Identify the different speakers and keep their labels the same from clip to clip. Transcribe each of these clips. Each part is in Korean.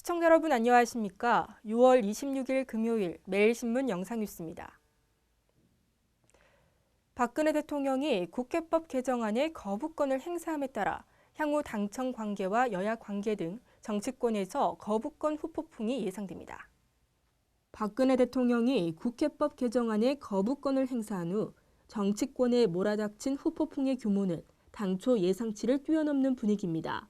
Speaker 1: 시청자 여러분 안녕하십니까? 6월 26일 금요일 매일신문 영상뉴스입니다. 박근혜 대통령이 국회법 개정안의 거부권을 행사함에 따라 향후 당청 관계와 여야 관계 등 정치권에서 거부권 후폭풍이 예상됩니다. 박근혜 대통령이 국회법 개정안의 거부권을 행사한 후 정치권에 몰아닥친 후폭풍의 규모는 당초 예상치를 뛰어넘는 분위기입니다.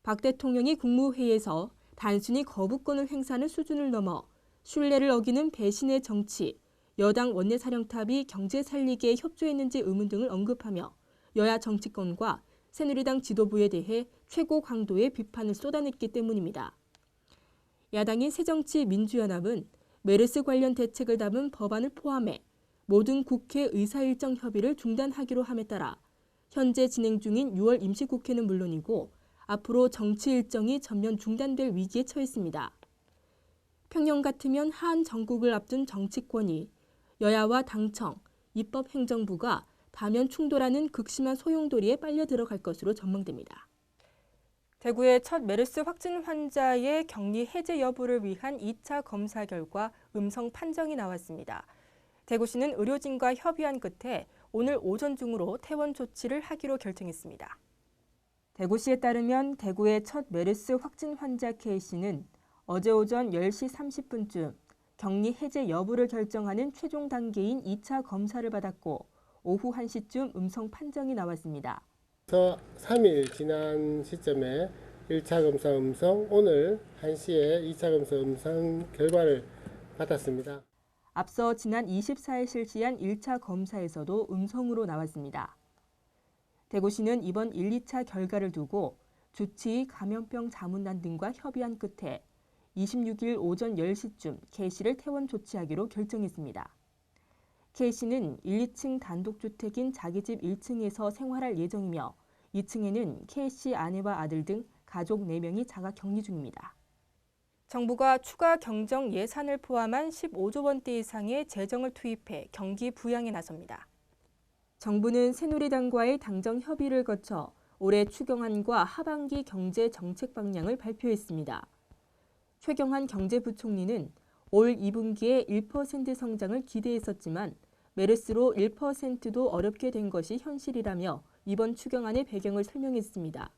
Speaker 1: 박 대통령이 국무회의에서 단순히 거부권을 행사하는 수준을 넘어 신뢰를 어기는 배신의 정치, 여당 원내사령탑이 경제 살리기에 협조했는지 의문 등을 언급하며 여야 정치권과 새누리당 지도부에 대해 최고 강도의 비판을 쏟아냈기 때문입니다. 야당인 새정치민주연합은 메르스 관련 대책을 담은 법안을 포함해 모든 국회 의사일정 협의를 중단하기로 함에 따라 현재 진행 중인 6월 임시국회는 물론이고 앞으로 정치 일정이 전면 중단될 위기에 처했습니다. 평년 같으면 한 정국을 앞둔 정치권이 여야와 당청, 입법행정부가 다면 충돌하는 극심한 소용돌이에 빨려 들어갈 것으로 전망됩니다. 대구의 첫 메르스 확진 환자의 격리 해제 여부를 위한 2차 검사 결과 음성 판정이 나왔습니다. 대구시는 의료진과 협의한 끝에 오늘 오전 중으로 퇴원 조치를 하기로 결정했습니다. 대구시에 따르면 대구의 첫 메르스 확진 환자 K씨는 어제 오전 10시 30분쯤 격리 해제 여부를 결정하는 최종 단계인 2차 검사를 받았고 오후 1시쯤 음성 판정이 나왔습니다.
Speaker 2: 3일 지난 시점에 1차 검사 음성, 오늘 1시에 2차 검사 음성 결과를 받았습니다.
Speaker 1: 앞서 지난 24일 실시한 1차 검사에서도 음성으로 나왔습니다. 대구시는 이번 1, 2차 결과를 두고 주치의 감염병 자문단 등과 협의한 끝에 26일 오전 10시쯤 K씨를 퇴원 조치하기로 결정했습니다. K씨는 1, 2층 단독주택인 자기 집 1층에서 생활할 예정이며 2층에는 K씨 아내와 아들 등 가족 4명이 자가 격리 중입니다. 정부가 추가 경정 예산을 포함한 15조 원대 이상의 재정을 투입해 경기 부양에 나섭니다. 정부는 새누리당과의 당정 협의를 거쳐 올해 추경안과 하반기 경제 정책 방향을 발표했습니다. 최경환 경제부총리는 올 2분기에 1% 성장을 기대했었지만 메르스로 1%도 어렵게 된 것이 현실이라며 이번 추경안의 배경을 설명했습니다.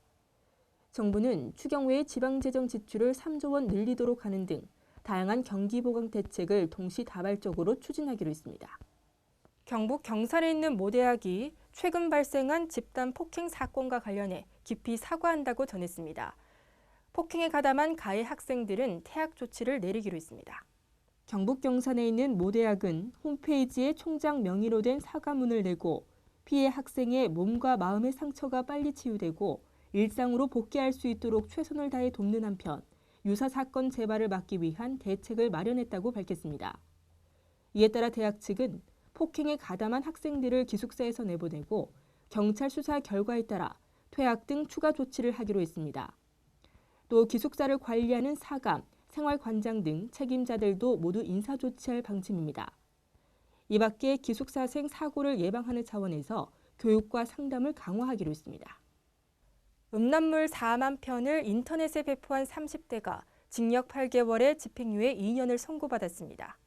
Speaker 1: 정부는 추경 외에 지방재정 지출을 3조 원 늘리도록 하는 등 다양한 경기 보강 대책을 동시다발적으로 추진하기로 했습니다. 경북 경산에 있는 모 대학이 최근 발생한 집단 폭행 사건과 관련해 깊이 사과한다고 전했습니다. 폭행에 가담한 가해 학생들은 퇴학 조치를 내리기로 했습니다. 경북 경산에 있는 모 대학은 홈페이지에 총장 명의로 된 사과문을 내고 피해 학생의 몸과 마음의 상처가 빨리 치유되고 일상으로 복귀할 수 있도록 최선을 다해 돕는 한편 유사 사건 재발을 막기 위한 대책을 마련했다고 밝혔습니다. 이에 따라 대학 측은 폭행에 가담한 학생들을 기숙사에서 내보내고 경찰 수사 결과에 따라 퇴학 등 추가 조치를 하기로 했습니다. 또 기숙사를 관리하는 사감, 생활관장 등 책임자들도 모두 인사조치할 방침입니다. 이 밖에 기숙사생 사고를 예방하는 차원에서 교육과 상담을 강화하기로 했습니다. 음란물 4만 편을 인터넷에 배포한 30대가 징역 8개월에 집행유예 2년을 선고받았습니다.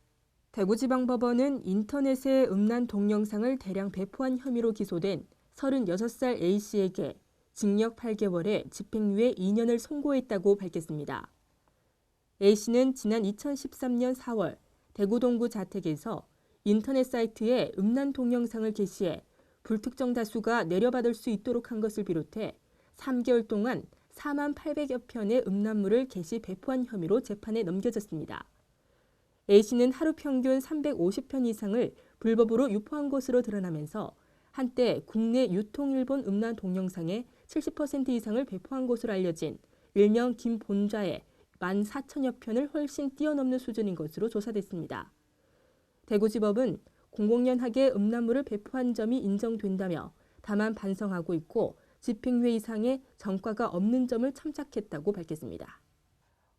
Speaker 1: 대구지방법원은 인터넷에 음란 동영상을 대량 배포한 혐의로 기소된 36살 A씨에게 징역 8개월에 집행유예 2년을 선고했다고 밝혔습니다. A씨는 지난 2013년 4월 대구 동구 자택에서 인터넷 사이트에 음란 동영상을 게시해 불특정 다수가 내려받을 수 있도록 한 것을 비롯해 3개월 동안 4만 800여 편의 음란물을 게시 배포한 혐의로 재판에 넘겨졌습니다. A씨는 하루 평균 350편 이상을 불법으로 유포한 것으로 드러나면서 한때 국내 유통일본 음란 동영상의 70% 이상을 배포한 것으로 알려진 일명 김본좌의 14,000여 편을 훨씬 뛰어넘는 수준인 것으로 조사됐습니다. 대구지법은 공공연하게 음란물을 배포한 점이 인정된다며 다만 반성하고 있고 집행유예 이상의 전과가 없는 점을 첨삭했다고 밝혔습니다.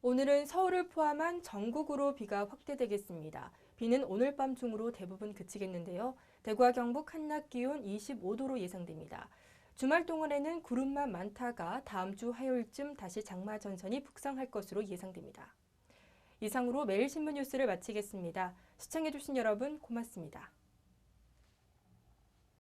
Speaker 1: 오늘은 서울을 포함한 전국으로 비가 확대되겠습니다. 비는 오늘 밤 중으로 대부분 그치겠는데요. 대구와 경북 한낮 기온 25도로 예상됩니다. 주말 동안에는 구름만 많다가 다음 주 화요일쯤 다시 장마 전선이 북상할 것으로 예상됩니다. 이상으로 매일신문 뉴스를 마치겠습니다. 시청해주신 여러분 고맙습니다.